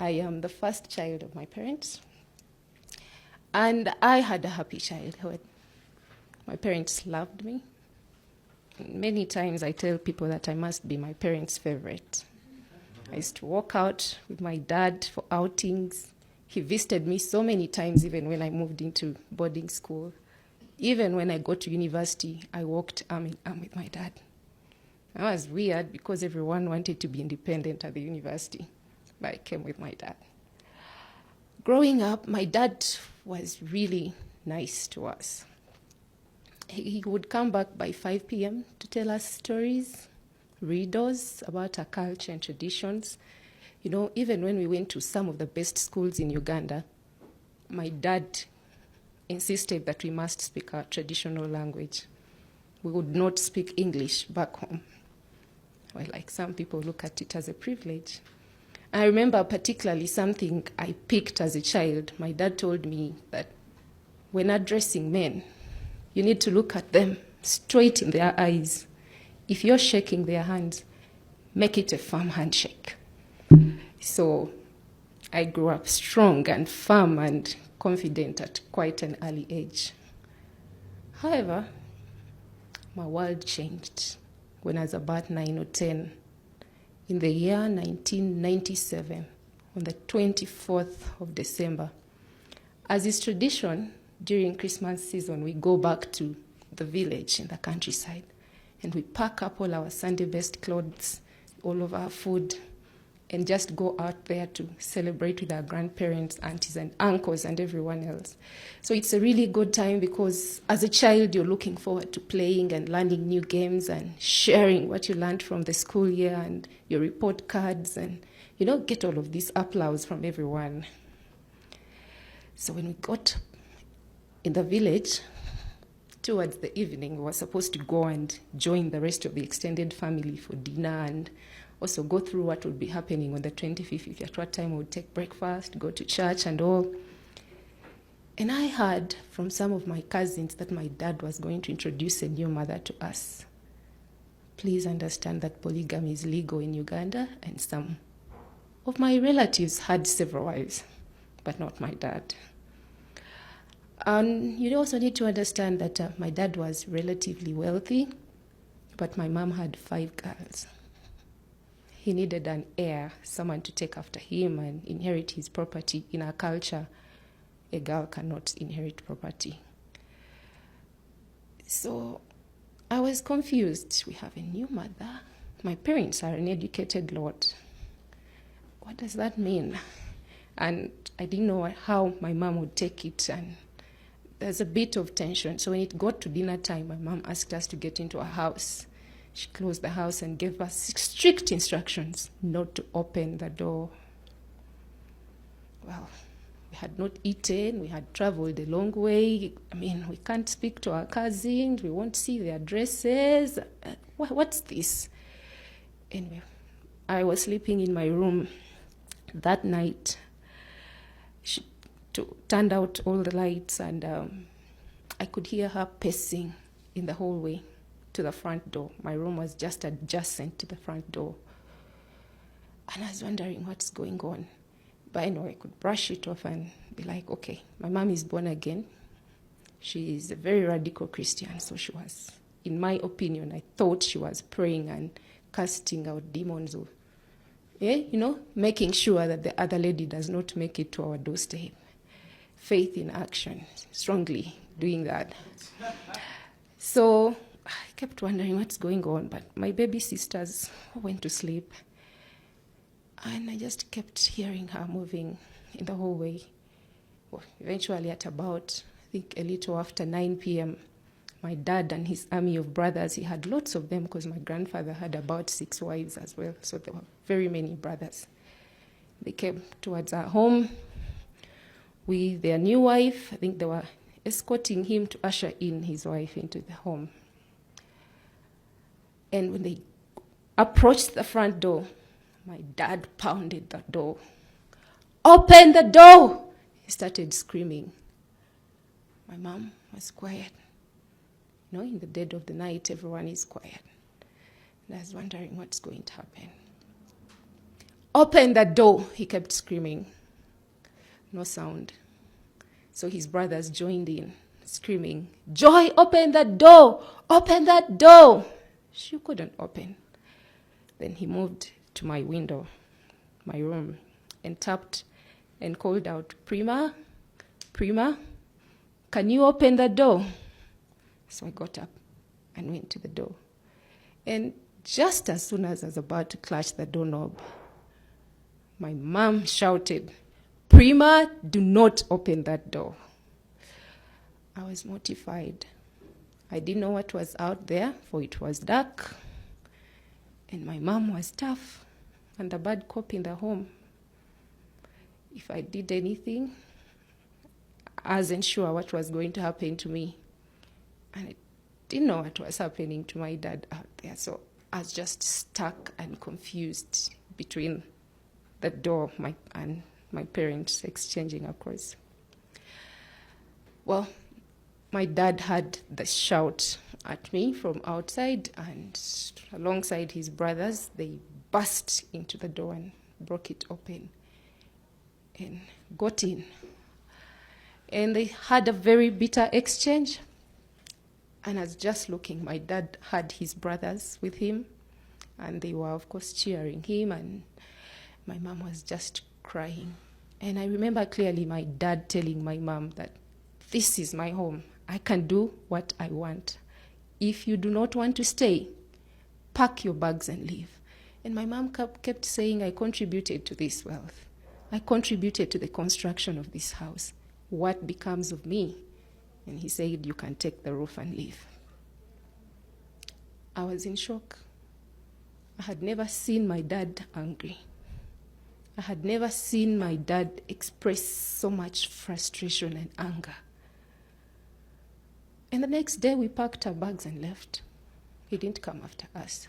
I am the first child of my parents, and I had a happy childhood. My parents loved me. Many times I tell people that I must be my parents' favorite. I used to walk out with my dad for outings. He visited me so many times, even when I moved into boarding school. Even when I got to university, I walked arm in arm with my dad. That was weird because everyone wanted to be independent at the university, but I came with my dad. Growing up, my dad was really nice to us. He would come back by 5 p.m. to tell us stories, riddles about our culture and traditions. You know, even when we went to some of the best schools in Uganda, my dad insisted that we must speak our traditional language. We would not speak English back home. Well, like some people look at it as a privilege. I remember particularly something I picked as a child. My dad told me that when addressing men, you need to look at them straight in their eyes. If you're shaking their hands, make it a firm handshake. So I grew up strong and firm and confident at quite an early age. However, my world changed when I was about 9 or 10. In the year 1997, on the 24th of December, as is tradition, during Christmas season, we go back to the village in the countryside and we pack up all our Sunday best clothes, all of our food, and just go out there to celebrate with our grandparents, aunties and uncles and everyone else. So it's a really good time because as a child, you're looking forward to playing and learning new games and sharing what you learned from the school year and your report cards and, you know, get all of this applause from everyone. So when we got in the village, towards the evening, we were supposed to go and join the rest of the extended family for dinner and also go through what would be happening on the 25th, at what time we would take breakfast, go to church and all. And I heard from some of my cousins that my dad was going to introduce a new mother to us. Please understand that polygamy is legal in Uganda, and some of my relatives had several wives, but not my dad. And you also need to understand that my dad was relatively wealthy, but my mom had 5 girls. He needed an heir, someone to take after him and inherit his property. In our culture, a girl cannot inherit property. So I was confused. We have a new mother. My parents are an educated lot. What does that mean? And I didn't know how my mom would take it, and there's a bit of tension. So when it got to dinner time, my mom asked us to get into her house. She closed the house and gave us strict instructions not to open the door. Well, we had not eaten. We had traveled a long way. I mean, we can't speak to our cousins. We won't see their dresses. What's this? Anyway, I was sleeping in my room that night. She turned out all the lights, and I could hear her pacing in the hallway to the front door. My room was just adjacent to the front door. And I was wondering what's going on. But anyway, I could brush it off and be like, okay, my mom is born again. She is a very radical Christian. So she was, in my opinion, I thought she was praying and casting out demons, or, making sure that the other lady does not make it to our doorstep. Faith in action, strongly doing that. So I kept wondering what's going on, but my baby sisters went to sleep, and I just kept hearing her moving in the hallway. Well, eventually at about, I think a little after 9 p.m., my dad and his army of brothers, he had lots of them because my grandfather had about 6 wives as well, so there were very many brothers. They came towards our home with their new wife. I think they were escorting him to usher in his wife into the home. And when they approached the front door, my dad pounded the door. "Open the door!" He started screaming. My mom was quiet. In the dead of the night, everyone is quiet. And I was wondering what's going to happen. Open the door, he kept screaming. No sound. So his brothers joined in, screaming, Joy, open that door! Open that door! She couldn't open. Then he moved to my window, my room, and tapped and called out, Prima, Prima, can you open the door? So I got up and went to the door. And just as soon as I was about to clutch the doorknob, my mom shouted, Prima, do not open that door. I was mortified. I didn't know what was out there, for it was dark. And my mom was tough and a bad cop in the home. If I did anything, I wasn't sure what was going to happen to me. And I didn't know what was happening to my dad out there. So I was just stuck and confused between the door and my parents exchanging across. Well, my dad had the shout at me from outside, and alongside his brothers, they burst into the door and broke it open and got in. And they had a very bitter exchange. And I was just looking. My dad had his brothers with him, and they were, of course, cheering him, and my mom was just crying. And I remember clearly my dad telling my mom that this is my home. I can do what I want. If you do not want to stay, pack your bags and leave. And my mom kept saying, I contributed to this wealth. I contributed to the construction of this house. What becomes of me? And he said, you can take the roof and leave. I was in shock. I had never seen my dad angry. I had never seen my dad express so much frustration and anger. And the next day we packed our bags and left. He didn't come after us.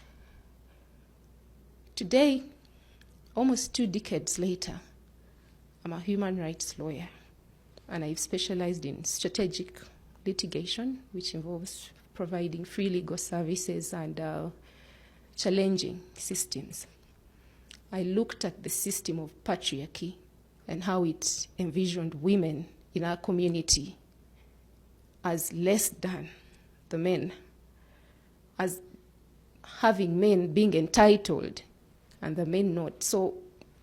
Today, almost 2 decades later, I'm a human rights lawyer, and I've specialized in strategic litigation, which involves providing free legal services and challenging systems. I looked at the system of patriarchy and how it envisioned women in our community as less than the men, as having men being entitled and the men not. So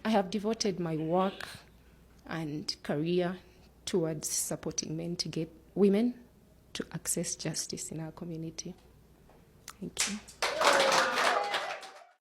I have devoted my work and career towards supporting men to get women to access justice in our community. Thank you.